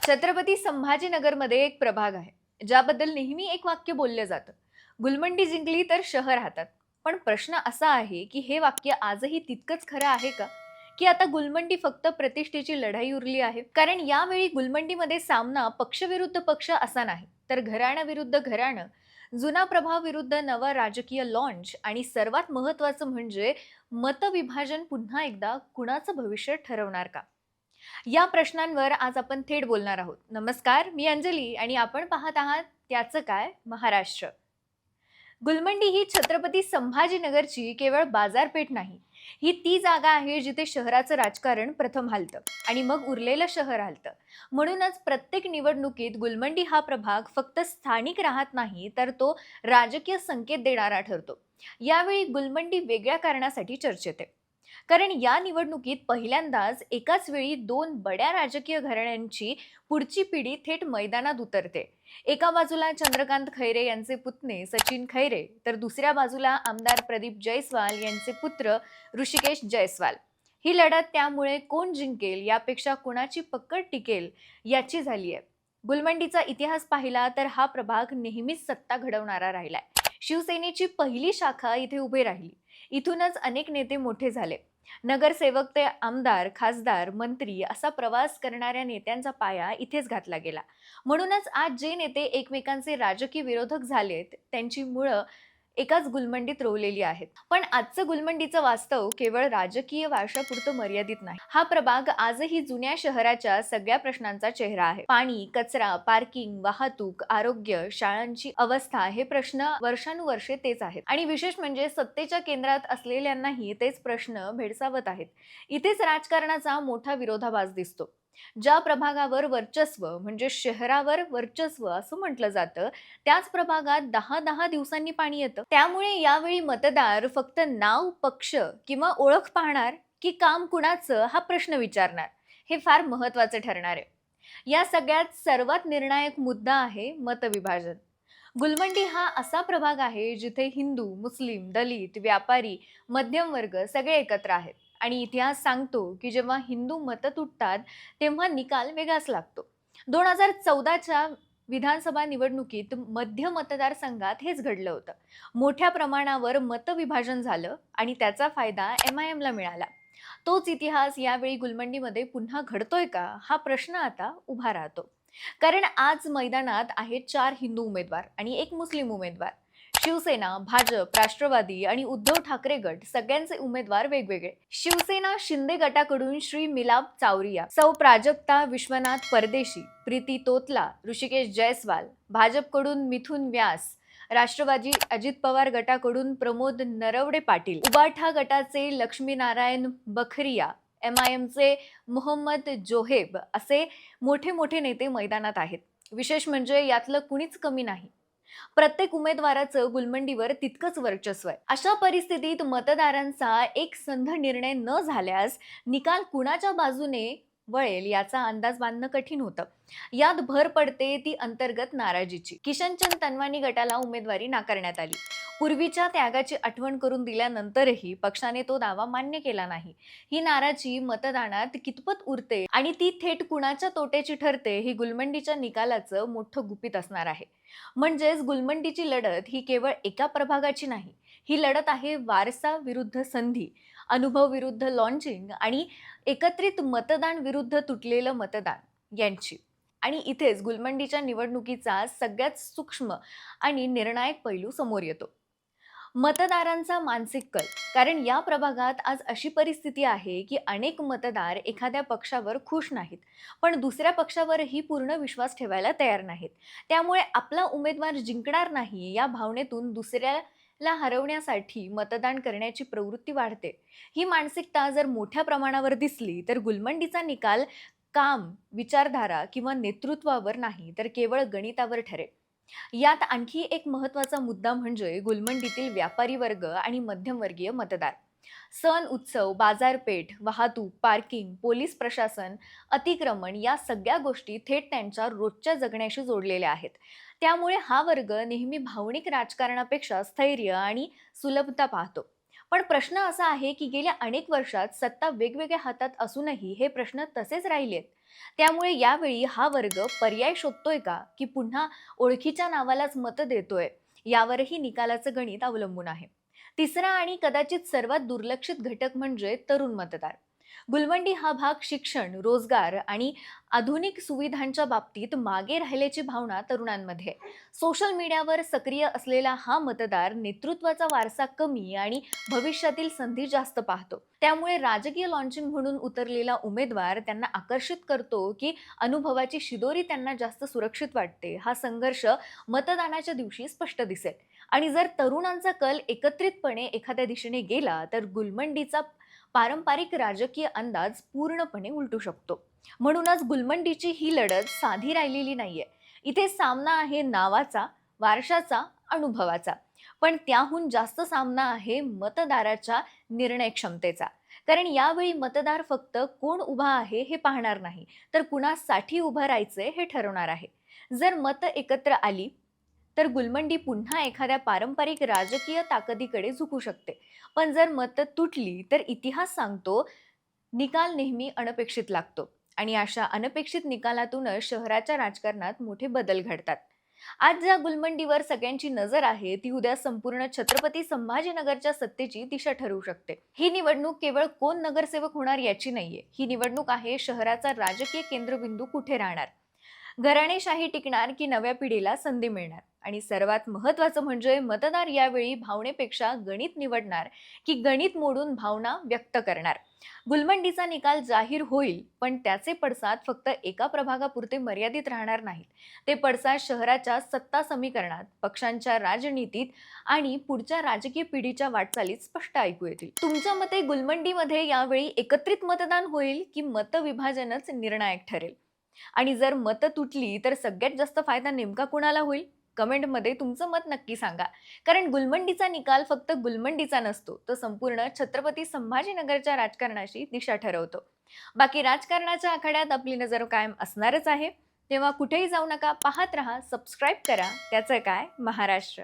छत्रपती संभाजीनगरमध्ये एक प्रभाग आहे ज्याबद्दल नेहमी एक वाक्य बोललं जातं. गुलमंडी जिंकली तर शहर हातात. पण प्रश्न असा आहे की हे वाक्य आजही तितकंच खरं आहे का, की आता गुलमंडी फक्त प्रतिष्ठेची लढाई उरली आहे? कारण यावेळी गुलमंडीमध्ये सामना पक्ष विरुद्ध पक्ष असा नाही, तर घराणं विरुद्ध घराणं, जुना प्रभाव विरुद्ध नवा राजकीय लॉन्च आणि सर्वात महत्त्वाचं म्हणजे मतविभाजन पुन्हा एकदा कुणाचं भविष्य ठरवणार का? या प्रश्नांवर आज आपण थेट बोलणार आहोत. नमस्कार, मी अंजली आणि आपण पाहत आहात त्याचं काय महाराष्ट्र. गुलमंडी ही छत्रपती संभाजीनगरची केवळ बाजारपेठ नाही. ही ती जागा आहे जिथे शहराचं राजकारण प्रथम हालतं आणि मग उरलेलं शहर हालतं. म्हणूनच प्रत्येक निवडणुकीत गुलमंडी हा प्रभाग फक्त स्थानिक राहत नाही, तर तो राजकीय संकेत देणारा ठरतो. यावेळी गुलमंडी वेगळ्या कारणासाठी चर्चेत आहे. कारण या निवडणुकीत पहिल्यांदाच एकाच वेळी दोन बड्या राजकीय घराण्यांची पुढची पिढी थेट मैदानात उतरते. एका बाजूला चंद्रकांत खैरे यांचे पुतणे सचिन खैरे, तर दुसऱ्या बाजूला आमदार प्रदीप जयस्वाल यांचे पुत्र ऋषिकेश जयस्वाल. ही लढत त्यामुळे कोण जिंकेल यापेक्षा कोणाची पकड टिकेल याची झाली आहे. गुलमंडीचा इतिहास पाहिला तर हा प्रभाग नेहमीच सत्ता घडवणारा राहिलाय. शिवसेनेची पहिली शाखा इथे उभी राहिली. इथूनच अनेक नेते मोठे झाले. नगरसेवक ते आमदार, खासदार, मंत्री असा प्रवास करणाऱ्या नेत्यांचा पाया इथेच घातला गेला. म्हणूनच आज जे नेते एकमेकांचे राजकीय विरोधक झालेत, त्यांची मुळं एकाच गुलमंडीत रोवलेली आहेत. पण आजचं गुलमंडीचं वास्तव केवळ राजकीय वारशापुरतं मर्यादित नाही. हा प्रभाग आजही जुन्या शहराच्या सगळ्या प्रश्नांचा चेहरा आहे. पाणी, कचरा, पार्किंग, वाहतूक, आरोग्य, शाळांची अवस्था हे प्रश्न वर्षानुवर्षे तेच आहेत. आणि विशेष म्हणजे सत्तेच्या केंद्रात असलेल्यांनाही तेच प्रश्न भेडसावत आहेत. इथेच राजकारणाचा मोठा विरोधाभास दिसतो. ज्या प्रभागावर वर्चस्व म्हणजे शहरावर वर्चस्व असं म्हटलं जातं, त्याच प्रभागात 10-10 दिवसांनी पाणी येतं. त्यामुळे यावेळी मतदार फक्त नाव, पक्ष किंवा ओळख पाहणार की काम कुणाचं हा प्रश्न विचारणार. हे फार महत्त्वाचं ठरणार आहे. या सगळ्यात सर्वात निर्णायक मुद्दा आहे मतविभाजन. गुलमंडी हा असा प्रभाग आहे जिथे हिंदू, मुस्लिम, दलित, व्यापारी, मध्यमवर्ग सगळे एकत्र आहेत. आणि इतिहास सांगतो की जेव्हा हिंदू मतं तुटतात तेव्हा निकाल वेगळाच लागतो. 2014च्या विधानसभा निवडणुकीत मध्य मतदारसंघात हेच घडलं होतं. मोठ्या प्रमाणावर मतविभाजन झालं आणि त्याचा फायदा MIMला मिळाला. तोच इतिहास यावेळी गुलमंडीमध्ये पुन्हा घडतोय का हा प्रश्न आता उभा राहतो. कारण आज मैदानात आहेत 4 हिंदू उमेदवार आणि 1 मुस्लिम उमेदवार. शिवसेना, भाजप, राष्ट्रवादी आणि उद्धव ठाकरे गट सगळ्यांचे उमेदवार वेगवेगळे. शिवसेना शिंदे गटाकडून श्री मिलाप चावरिया, सौ प्राजक्ता विश्वनाथ परदेशी, प्रीती तोतला, ऋषिकेश जयस्वाल. भाजपकडून मिथुन व्यास. राष्ट्रवादी अजित पवार गटाकडून प्रमोद नरवडे पाटील. उबाठा गटाचे लक्ष्मीनारायण बखरिया. MIMचे मोहम्मद जोहेब असे मोठे मोठे नेते मैदानात आहेत. विशेष म्हणजे यातलं कुणीच कमी नाही. प्रत्येक उमेदवाराचं गुलमंडीवर तितकंच वर्चस्व आहे. अशा परिस्थितीत मतदारांचा एक संध निर्णय न झाल्यास निकाल कुणाच्या बाजूने वळेल याचा अंदाज बांधणं कठीण होतं. यात भर पडते ती अंतर्गत नाराजीची. किशनचंद तनवानी गटाला उमेदवारी नाकारण्यात आली. पूर्वीच्या त्यागाची आठवण करून दिल्यानंतरही पक्षाने तो दावा मान्य केला नाही. ही नाराजी मतदानात कितपत उरते आणि ती थेट कुणाच्या तोट्याची ठरते हे गुलमंडीच्या निकालाचं मोठं गुपित असणार आहे. म्हणजेच गुलमंडीची लढत ही केवळ एका प्रभागाची नाही. ही लढत आहे वारसा विरुद्ध संधी, अनुभव विरुद्ध लॉन्चिंग आणि एकत्रित मतदान विरुद्ध तुटलेलं मतदान यांची. आणि इथेच गुलमंडीच्या निवडणुकीचा सगळ्यात सूक्ष्म आणि निर्णायक पैलू समोर येतो. मतदारांचा मानसिक कल. कारण या प्रभागात आज अशी परिस्थिती आहे की अनेक मतदार एखाद्या पक्षावर खुश नाहीत, पण दुसऱ्या पक्षावरही पूर्ण विश्वास ठेवायला तयार नाहीत. त्यामुळे आपला उमेदवार जिंकणार नाही या भावनेतून दुसऱ्याला हरवण्यासाठी मतदान करण्याची प्रवृत्ती वाढते. ही मानसिकता जर मोठ्या प्रमाणावर दिसली तर गुलमंडीचा निकाल काम, विचारधारा किंवा नेतृत्वावर नाही तर केवळ गणितावर ठरेल. यात आणखी एक महत्त्वाचा मुद्दा म्हणजे गुलमंडीतील व्यापारी वर्ग आणि मध्यमवर्गीय मतदार. सण उत्सव, बाजारपेठ, वाहतूक, पार्किंग, पोलीस प्रशासन, अतिक्रमण या सगळ्या गोष्टी थेट त्यांच्या रोजच्या जगण्याशी जोडलेल्या आहेत. त्यामुळे हा वर्ग नेहमी भावनिक राजकारणापेक्षा स्थैर्य आणि सुलभता पाहतो. पण प्रश्न असा आहे की गेल्या अनेक वर्षात सत्ता वेगवेगळ्या हातात असूनही हे प्रश्न तसेच राहिलेत. त्यामुळे यावेळी हा वर्ग पर्याय शोधतोय का, की पुन्हा ओळखीच्या नावालाच मतं देतोय, यावरही निकालाचं गणित अवलंबून आहे. तिसरा आणि कदाचित सर्वात दुर्लक्षित घटक म्हणजे तरुण मतदार. गुलमंडी हा भाग शिक्षण, रोजगार आणि आधुनिक सुविधांच्या बाबतीत मागे राहिल्याची भावना तरुणांमध्ये आहे. सोशल मीडियावर सक्रिय असलेला हा मतदार नेतृत्वाचा वारसा कमी आणि भविष्यातील संधी जास्त पाहतो. त्यामुळे राजकीय लॉन्चिंग म्हणून उतरलेला उमेदवार त्यांना आकर्षित करतो, की अनुभवाची शिदोरी त्यांना जास्त सुरक्षित वाटते. हा संघर्ष मतदानाच्या दिवशी स्पष्ट दिसेल. आणि जर तरुणांचा कल एकत्रितपणे एखाद्या दिशेने गेला, तर गुलमंडीचा पारंपरिक राजकीय अंदाज पूर्णपणे उलटू शकतो. म्हणूनच गुलमंडीची ही लढत साधी राहिलेली नाहीये. इथे सामना आहे नावाचा, वारशाचा, अनुभवाचा. पण त्याहून जास्त सामना आहे मतदाराच्या निर्णय क्षमतेचा. कारण यावेळी मतदार फक्त कोण उभा आहे हे पाहणार नाही, तर कुणासाठी उभं राहायचंय हे ठरवणार आहे. जर मतं एकत्र आली, तर गुलमंडी पुन्हा एखाद्या पारंपरिक राजकीय ताकदीकडे झुकू शकते. पण जर मतं तुटली, तर इतिहास सांगतो, निकाल नेहमी अनपेक्षित लागतो. आणि अशा अनपेक्षित निकालातूनच शहराच्या राजकारणात मोठे बदल घडतात. आज ज्या गुलमंडीवर सगळ्यांची नजर आहे, ती उद्या संपूर्ण छत्रपती संभाजीनगरच्या सत्तेची दिशा ठरवू शकते. ही निवडणूक केवळ कोण नगरसेवक होणार याची नाहीये. ही निवडणूक आहे शहराचा राजकीय केंद्रबिंदू कुठे राहणार, घराणेशाही टिकणार की नव्या पिढीला संधी मिळणार. आणि सर्वात महत्त्वाचं म्हणजे मतदार यावेळी भावनेपेक्षा गणित निवडणार, की गणित मोडून भावना व्यक्त करणार. गुलमंडीचा निकाल जाहीर होईल, पण त्याचे पडसाद फक्त एका प्रभागापुरते मर्यादित राहणार नाहीत. ते पडसाद शहराच्या सत्ता समीकरणात, पक्षांच्या राजनीतीत आणि पुढच्या राजकीय पिढीच्या वाटचालीत स्पष्ट ऐकू येतील. तुमच्या मते गुलमंडीमध्ये यावेळी एकत्रित मतदान होईल, की मतविभाजनच निर्णायक ठरेल? आणि जर मतं तुटली, तर सगळ्यात जास्त फायदा नेमका कुणाला होईल? कमेंटमध्ये तुमचं मत नक्की सांगा. कारण गुलमंडीचा निकाल फक्त गुलमंडीचा नसतो, तो संपूर्ण छत्रपती संभाजीनगरच्या राजकारणाची दिशा ठरवतो. बाकी राजकारणाच्या आखाड्यात आपली नजर कायम असणारच आहे. तेव्हा कुठेही जाऊ नका, पाहत रहा, सबस्क्राईब करा. त्याचं काय महाराष्ट्र.